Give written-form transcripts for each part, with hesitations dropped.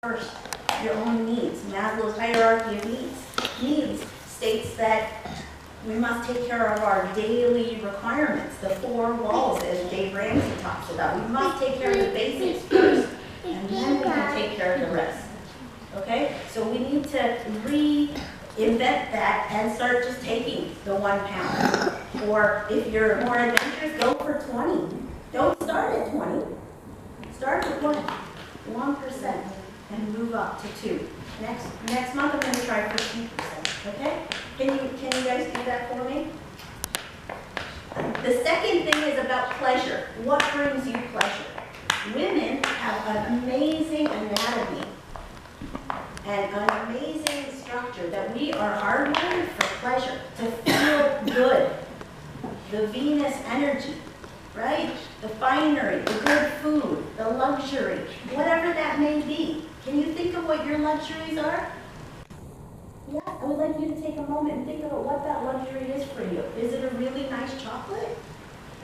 first your own needs. Maslow's hierarchy of needs states that we must take care of our daily requirements, the 4 walls, as Dave Ramsey talks about. We must take care of the basics first, and then we can take care of the rest. Okay? So we need to reinvent that and start just taking the 1 pound. Or if you're more adventurous, go for 20. Don't start at 20. Start at 1% and move up to 2. Next month I'm going to try 15%. Okay? Can you guys do that for me? The second thing is about pleasure. What brings you pleasure? Women have an amazing anatomy and an amazing structure that we are hardwired for pleasure, to feel good. The Venus energy, right? The finery, the good food, the luxury, whatever that may be. Can you think of what your luxuries are? Yeah, I would like you to take a moment and think about what that luxury is for you. Is it a really nice chocolate?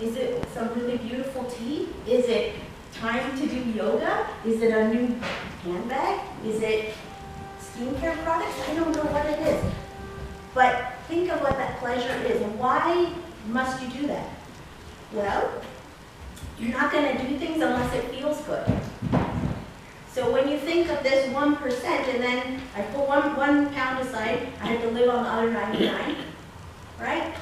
Is it some really beautiful tea? Is it time to do yoga? Is it a new handbag? Is it skincare products? I don't know what it is. But think of what that pleasure is. Why must you do that? Well, you're not going to do things unless it feels good. So when you think of this 1%, and then I pull one pound aside, I have to live on the other 99, right?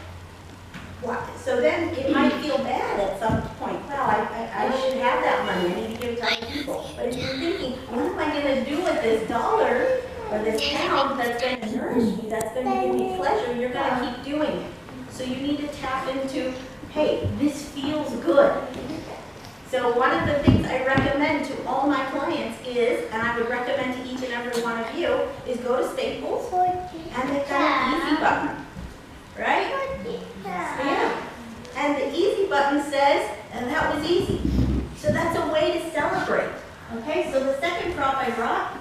So then it might feel bad at some point. Well, I should have that money. I need to give it to other people. But if you're thinking, what am I going to do with this dollar or this pound that's going to nourish me, that's going to give me pleasure, you're going to keep doing it. So you need to tap into, hey, this feels good. So one of the things I recommend to all my clients is, and I would recommend to each and every one of you, is go to Staples and they've got an easy button, right? Yeah. And the easy button says, and that was easy. So that's a way to celebrate. Okay, so the second prop I brought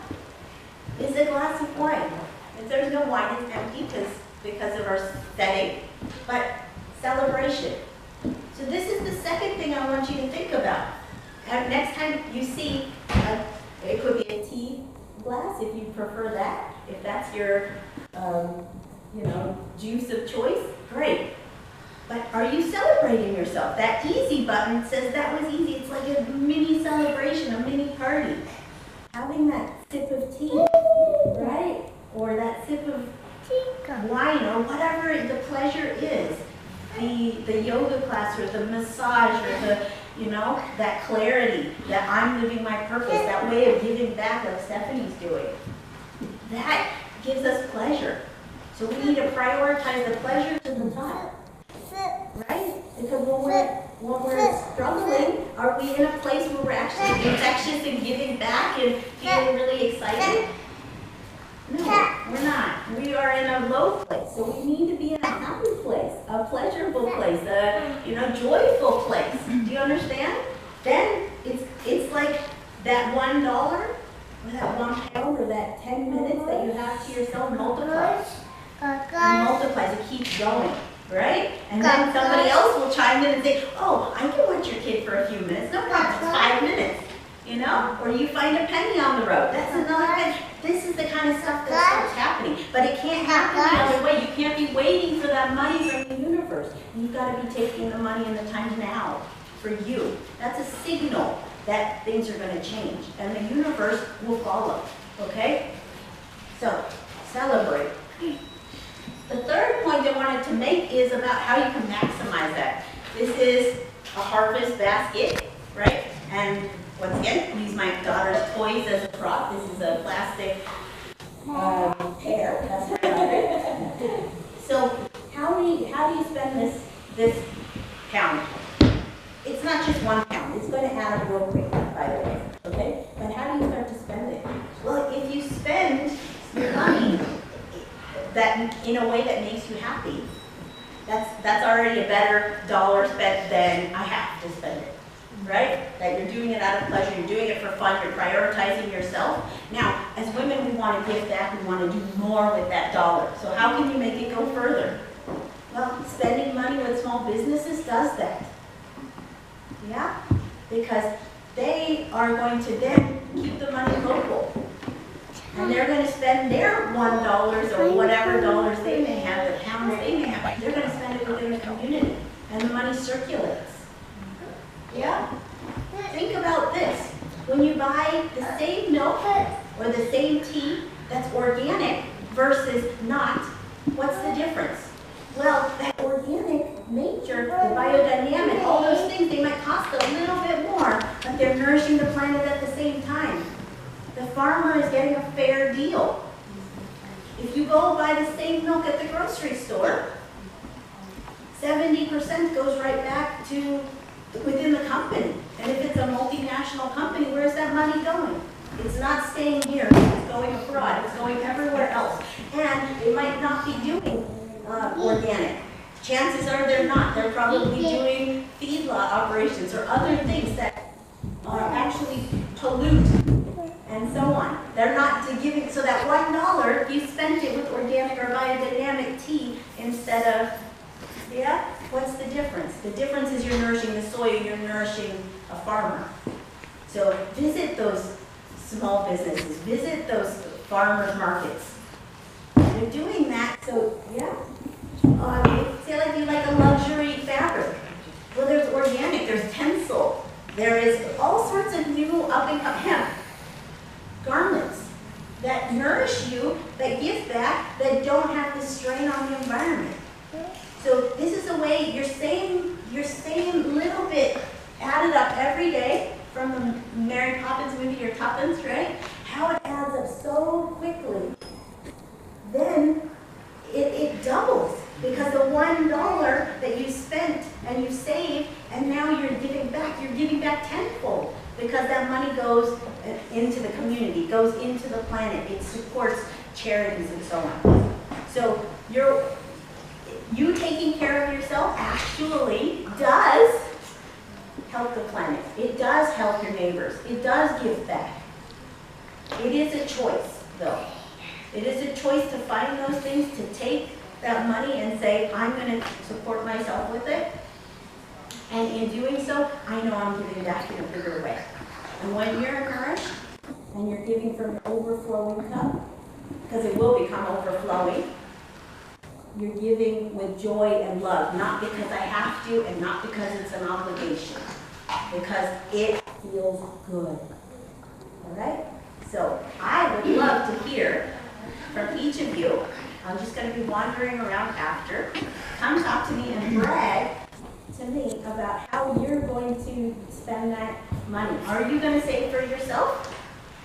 is a glass of wine. If there's no wine, it's empty because of our setting, but celebration. So this is the second thing I want you to think about. And next time you see, it could be a tea glass if you prefer that. If that's your, juice of choice, great. But are you celebrating yourself? That easy button says that was easy. It's like a mini celebration, a mini party. Having that sip of tea, right? Or that sip of wine or whatever the pleasure is. The yoga class or the massage or the, that clarity, that I'm living my purpose, that way of giving back like Stephanie's doing. That gives us pleasure. So we need to prioritize the pleasure to the top, right? Because when we're struggling, are we in a place where we're actually infectious and giving back and feeling really excited? No, we're not. We are in a low place. So we need to be in a happy place, a pleasurable place, a joyful place. Do you understand? Then it's like that $1 or that 1 pound or that 10 minutes that you have to yourself multiplies. And multiplies. It keeps going, right? And then somebody else will chime in and say, oh, I can watch your kid for a few minutes. No problem. It's 5 minutes. Or you find a penny on the road. That's another penny. This is the kind of stuff that starts happening. But it can't happen the other way. You can't be waiting for that money from the universe. You've got to be taking the money and the time now for you. That's a signal that things are going to change. And the universe will follow. Okay? So, celebrate. The third point I wanted to make is about how you can maximize that. This is a harvest basket, right? And once again, use my daughter's toys as a prop. This is a plastic pear. That's my daughter. So how do you spend this pound? It's not just 1 pound. It's going to add up real quick, by the way. Okay? But how do you start to spend it? Well, if you spend your money that in a way that makes you happy, that's already a better dollar spent than I have to spend it. Right? That you're doing it out of pleasure, you're doing it for fun, you're prioritizing yourself. Now, as women, we want to give back, we want to do more with that dollar. So how can you make it go further? Well, spending money with small businesses does that. Yeah? Because they are going to then keep the money local. they're going to spend their $1 or whatever dollars they may have, the pounds they may have, they're going to spend it within the community, and the money circulates. Yeah? Think about this. When you buy the same milk or the same tea that's organic versus not, what's the difference? Well, that organic nature, the biodynamic, all those things, they might cost a little bit more, but they're nourishing the planet at the same time. The farmer is getting a fair deal. If you go buy the same milk at the grocery store, 70% goes right back to within the company. And if it's a multinational company, where's that money going? It's not staying here, it's going abroad, it's going everywhere else. And they might not be doing organic. Chances are they're not. They're probably doing feedlot operations or other things that actually pollute and so on. They're not giving, so that $1, if you spent it with organic or biodynamic tea instead of, yeah, what's the difference? The difference is you're nourishing the soil, you're nourishing a farmer. So visit those small businesses, visit those farmers markets. They're doing that, so yeah. Say like you like a luxury fabric. Well, there's organic, there's tencel, there is all sorts of new up-and-coming garments that nourish you, that give back, that don't have the strain on the environment. So this is a way you're saying a little bit added up every day from the Mary Poppins movie, your tuppence, right? How it adds up so quickly. Then it doubles because the $1 that you spent and you saved and now you're giving back tenfold because that money goes into the community, goes into the planet, it supports charities and so on. So you taking care of yourself actually does help the planet. It does help your neighbors. It does give back. It is a choice, though. It is a choice to find those things, to take that money and say, I'm going to support myself with it. And in doing so, I know I'm giving back in a bigger way. And when you're nourished and you're giving from overflowing cup, because it will become overflowing, you're giving with joy and love, not because I have to and not because it's an obligation, because it feels good. All right? So I would love to hear from each of you. I'm just going to be wandering around after. Come talk to me and brag to me about how you're going to spend that money. Are you going to save for yourself?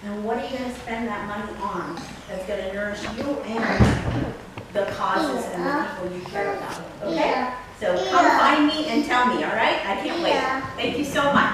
And what are you going to spend that money on that's going to nourish you and the causes and the people you care about? Okay? So come find me and tell me, all right? I can't wait. Thank you so much.